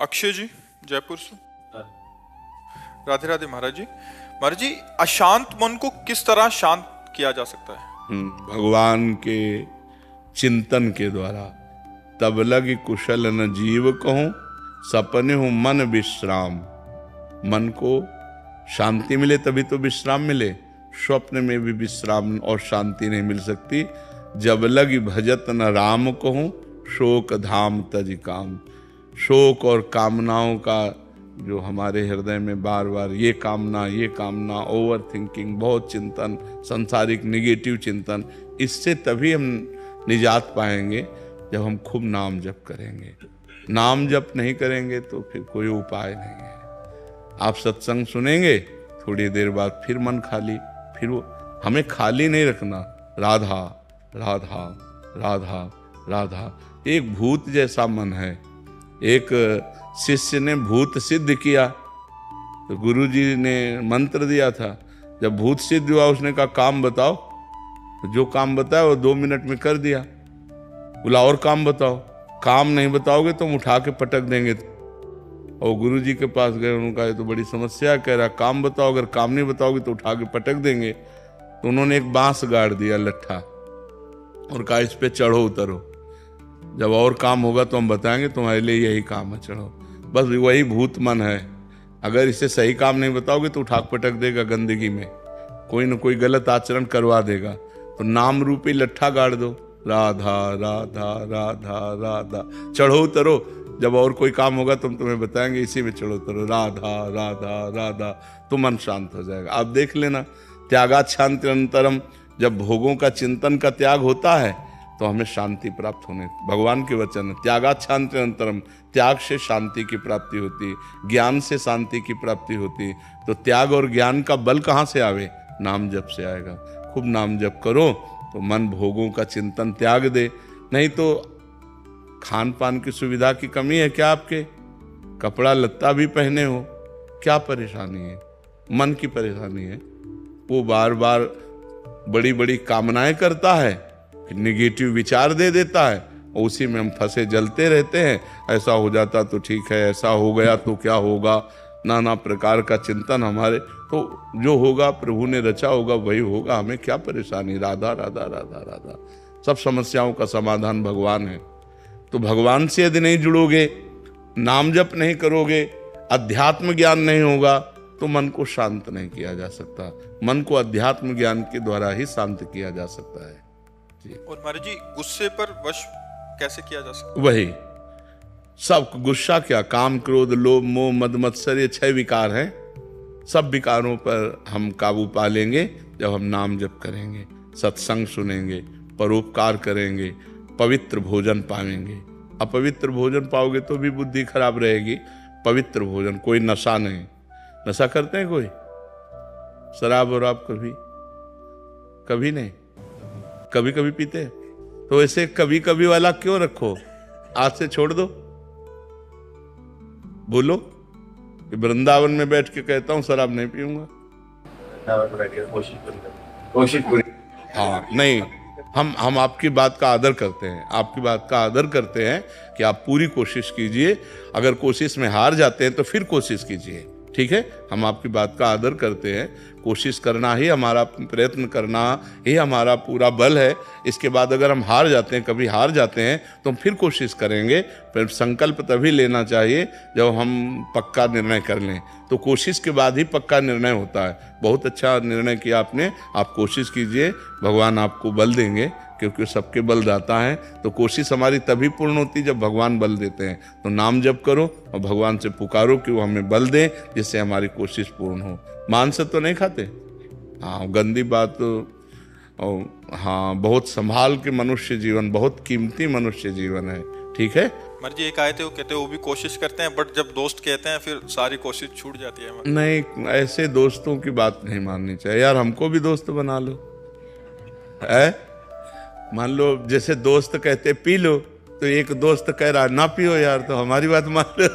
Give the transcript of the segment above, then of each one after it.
अक्षय जी जयपुर से। राधे राधे महाराज जी। महाराज जी, अशांत मन को किस तरह शांत किया जा सकता है? भगवान के चिंतन के द्वारा। तब लगी कुशल न जीव कहूं, सपने हूं मन विश्राम। मन को शांति मिले तभी तो विश्राम मिले। स्वप्न में भी विश्राम और शांति नहीं मिल सकती। जब लगी भजत न राम कहूं, शोक धाम तज काम। शोक और कामनाओं का जो हमारे हृदय में बार बार ये कामना, ओवर थिंकिंग, बहुत चिंतन, संसारिक निगेटिव चिंतन, इससे तभी हम निजात पाएंगे जब हम खूब नाम जप करेंगे। नाम जप नहीं करेंगे तो फिर कोई उपाय नहीं है। आप सत्संग सुनेंगे, थोड़ी देर बाद फिर मन खाली, फिर वो हमें खाली नहीं रखना। राधा राधा राधा राधा। एक भूत जैसा मन है। एक शिष्य ने भूत सिद्ध किया तो गुरुजी ने मंत्र दिया था। जब भूत सिद्ध हुआ उसने कहा काम बताओ, तो जो काम बताया वो 2 मिनट में कर दिया। बोला और काम बताओ। काम नहीं बताओगे तो हम उठा के पटक देंगे। और गुरुजी के पास गए, उन्होंने कहा ये तो बड़ी समस्या, कह रहा काम बताओ, अगर काम नहीं बताओगे तो उठा के पटक देंगे। तो उन्होंने एक बांस गाड़ दिया लट्ठा और कहा इस पे चढ़ो उतरो, जब और काम होगा तो हम बताएंगे, तुम्हारे लिए यही काम है, चढ़ो। बस वही भूत मन है। अगर इसे सही काम नहीं बताओगे तो उठा पटक देगा गंदगी में, कोई न कोई गलत आचरण करवा देगा। तो नाम रूपी लट्ठा गाड़ दो, राधा राधा राधा राधा, चढ़ो उतरो, जब और कोई काम होगा तो हम तुम्हें बताएंगे, इसी में चढ़ो उतरो, राधा राधा राधा, तो मन शांत हो जाएगा। आप देख लेना, त्यागात शांति अनंतरम। जब भोगों का चिंतन का त्याग होता है तो हमें शांति प्राप्त होने, भगवान के वचन है, त्यागात शांति अनंतरम। त्याग से शांति की प्राप्ति होती, ज्ञान से शांति की प्राप्ति होती। तो त्याग और ज्ञान का बल कहाँ से आवे? नाम जप से आएगा। खूब नाम जप करो तो मन भोगों का चिंतन त्याग दे। नहीं तो खान पान की सुविधा की कमी है क्या आपके? कपड़ा लत्ता भी पहने हो, क्या परेशानी है? मन की परेशानी है। वो बार बार बड़ी बड़ी कामनाएं करता है, निगेटिव विचार दे देता है और उसी में हम फंसे जलते रहते हैं। ऐसा हो जाता तो ठीक है, ऐसा हो गया तो क्या होगा, नाना प्रकार का चिंतन हमारे। तो जो होगा प्रभु ने रचा होगा वही होगा, हमें क्या परेशानी? राधा राधा राधा राधा। सब समस्याओं का समाधान भगवान है। तो भगवान से यदि नहीं जुड़ोगे, नाम जप नहीं करोगे, अध्यात्म ज्ञान नहीं होगा तो मन को शांत नहीं किया जा सकता। मन को अध्यात्म ज्ञान के द्वारा ही शांत किया जा सकता है। और महाराज जी, गुस्से पर वश कैसे किया जा सकता है? वही सब गुस्सा क्या, काम क्रोध लोभ मोह मद मत्सर, ये 6 विकार हैं। सब विकारों पर हम काबू पा लेंगे जब हम नाम जप करेंगे, सत्संग सुनेंगे, परोपकार करेंगे, पवित्र भोजन पाएंगे। अपवित्र भोजन पाओगे तो भी बुद्धि खराब रहेगी। पवित्र भोजन, कोई नशा नहीं। नशा करते हैं कोई? शराब और आप कभी नहीं, कभी कभी पीते हैं। तो ऐसे कभी कभी वाला क्यों रखो? आज से छोड़ दो। बोलो कि वृंदावन में बैठ के कहता हूं शराब नहीं पीऊंगा। कोशिश पूरी। हाँ नहीं, हम आपकी बात का आदर करते हैं, आपकी बात का आदर करते हैं कि आप पूरी कोशिश कीजिए। अगर कोशिश में हार जाते हैं तो फिर कोशिश कीजिए, ठीक है? हम आपकी बात का आदर करते हैं। कोशिश करना ही हमारा, प्रयत्न करना ही हमारा पूरा बल है। इसके बाद अगर हम हार जाते हैं, कभी हार जाते हैं, तो हम फिर कोशिश करेंगे। फिर संकल्प तभी लेना चाहिए जब हम पक्का निर्णय कर लें। तो कोशिश के बाद ही पक्का निर्णय होता है। बहुत अच्छा निर्णय किया आपने। आप कोशिश कीजिए, भगवान आपको बल देंगे, क्योंकि सबके बलदाता है। तो कोशिश हमारी तभी पूर्ण होती जब भगवान बल देते हैं। तो नाम जप करो और भगवान से पुकारो कि वो हमें बल दें, जिससे हमारी कोशिश पूर्ण हो। मांस तो नहीं खाते? हाँ, गंदी बात। और हाँ, बहुत संभाल के मनुष्य जीवन, बहुत कीमती मनुष्य जीवन है, ठीक है? मर जी, एक आए थे, वो कहते हैं वो भी कोशिश करते हैं, बट जब दोस्त कहते हैं फिर सारी कोशिश छूट जाती है। नहीं, ऐसे दोस्तों की बात नहीं माननी चाहिए यार। हमको भी दोस्त बना लो, है? मान लो जैसे दोस्त कहते पी लो, तो एक दोस्त कह रहा ना पियो यार, तो हमारी बात मान लो।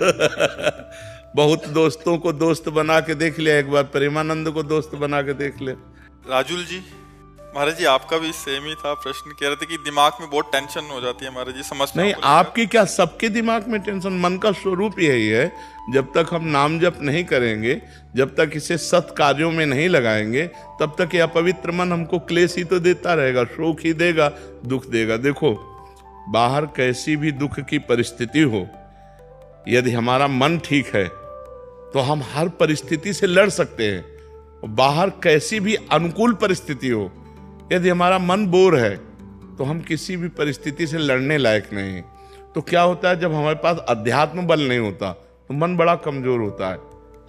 बहुत दोस्तों को दोस्त बना के देख लिया, एक बार प्रेमानंद को दोस्त बना के देख ले। राजुल जी, महाराज जी आपका भी सेम ही था प्रश्न, कह रहे थे कि दिमाग में बहुत टेंशन हो जाती है महाराज जी समस्या नहीं, आपकी क्या, सबके दिमाग में टेंशन। मन का स्वरूप यही है, जब तक हम नाम जप नहीं करेंगे, जब तक इसे सत् कार्यों में नहीं लगाएंगे, तब तक यह अपवित्र मन हमको क्लेश ही तो देता रहेगा, शोक ही देगा, दुख देगा। देखो, बाहर कैसी भी दुख की परिस्थिति हो, यदि हमारा मन ठीक है तो हम हर परिस्थिति से लड़ सकते हैं। बाहर कैसी भी अनुकूल परिस्थिति हो, यदि हमारा मन बोर है तो हम किसी भी परिस्थिति से लड़ने लायक नहीं हैं। तो क्या होता है, जब हमारे पास अध्यात्म बल नहीं होता तो मन बड़ा कमजोर होता है।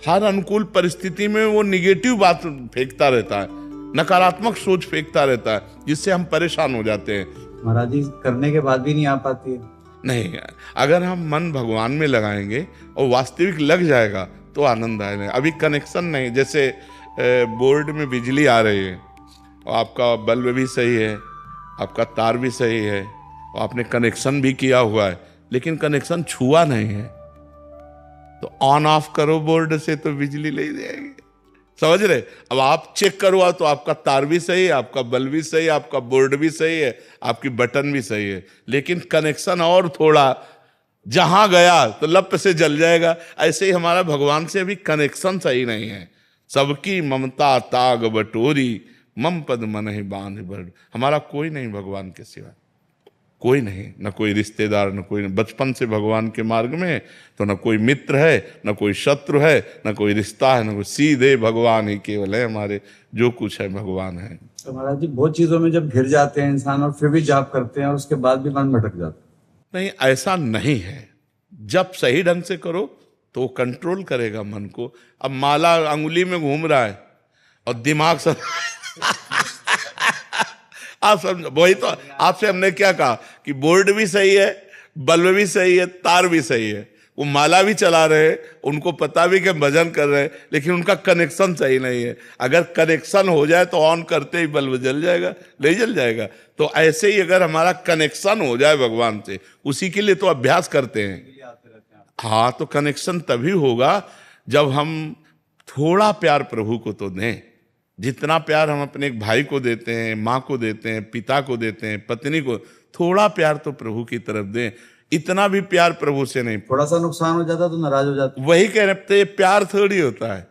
हर अनुकूल परिस्थिति में वो निगेटिव बात फेंकता रहता है, नकारात्मक सोच फेंकता रहता है, जिससे हम परेशान हो जाते हैं। महाराज जी करने के बाद भी नहीं आ पाती है। नहीं, अगर हम मन भगवान में लगाएंगे और वास्तविक लग जाएगा तो आनंद आएगा। अभी कनेक्शन नहीं, जैसे बोर्ड में बिजली आ रही है और आपका बल्ब भी सही है, आपका तार भी सही है और आपने कनेक्शन भी किया हुआ है, लेकिन कनेक्शन छुआ नहीं है, तो ऑन ऑफ करो बोर्ड से तो बिजली ले जाएगी। समझ रहे? अब आप चेक करवा तो आपका तार भी सही है, आपका बल्ब भी सही है, आपका बोर्ड भी सही है, आपकी बटन भी सही है, लेकिन कनेक्शन और थोड़ा जहां गया तो लप से जल जाएगा। ऐसे ही हमारा भगवान से अभी कनेक्शन सही नहीं है। सबकी ममता ताग बटोरी, मम पद मन ही बांध बड़। हमारा कोई नहीं भगवान के सिवा, कोई नहीं, न कोई रिश्तेदार, न कोई, बचपन से भगवान के मार्ग में तो न कोई मित्र है, न कोई शत्रु है, न कोई रिश्ता है, न कोई, सीधे भगवान ही केवल है हमारे, जो कुछ है भगवान है। तो महाराज जी बहुत चीजों में जब घिर जाते हैं इंसान और फिर भी जाप करते हैं और उसके बाद भी मन भटक जाता है। नहीं, ऐसा नहीं है। जब सही ढंग से करो तो वो कंट्रोल करेगा मन को। अब माला अंगुली में घूम रहा है और दिमाग सब आप समझो, वही तो आपसे हमने क्या कहा कि बोर्ड भी सही है, बल्ब भी सही है, तार भी सही है, वो माला भी चला रहे, उनको पता भी कि भजन कर रहे हैं, लेकिन उनका कनेक्शन सही नहीं है। अगर कनेक्शन हो जाए तो ऑन करते ही बल्ब जल जाएगा, नहीं जल जाएगा। तो ऐसे ही अगर हमारा कनेक्शन हो जाए भगवान से, उसी के लिए तो अभ्यास करते हैं। हाँ, तो कनेक्शन तभी होगा जब हम थोड़ा प्यार प्रभु को तो दें। जितना प्यार हम अपने एक भाई को देते हैं, माँ को देते हैं, पिता को देते हैं, पत्नी को, थोड़ा प्यार तो प्रभु की तरफ दें। इतना भी प्यार प्रभु से नहीं। थोड़ा सा नुकसान हो जाता तो नाराज हो जाते। वही कह रहे थे, प्यार थोड़ी होता है।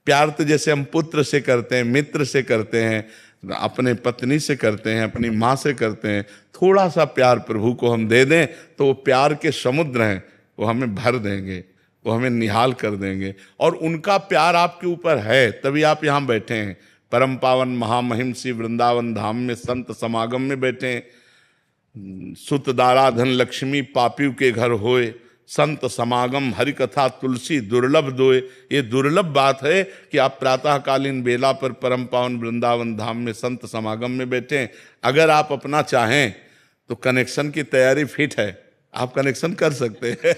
प्यार तो जैसे हम पुत्र से करते हैं, मित्र से करते हैं, अपने पत्नी से करते हैं, अपनी माँ से करते हैं। थोड़ा सा प्यार प्रभु को हम दे दें तो वो प्यार के समुद्र हैं, वो हमें भर देंगे, वो हमें निहाल कर देंगे। और उनका प्यार आपके ऊपर है, तभी आप यहाँ बैठे हैं, परम पावन महामहिम श्री वृंदावन धाम में संत समागम में बैठे हैं। सुत दारा धन लक्ष्मी पापियों के घर होए, संत समागम हरि कथा तुलसी दुर्लभ दोए। ये दुर्लभ बात है कि आप प्रातःकालीन बेला पर परम पावन वृंदावन धाम में संत समागम में बैठे हैं। अगर आप अपना चाहें तो कनेक्शन की तैयारी फिट है, आप कनेक्शन कर सकते हैं।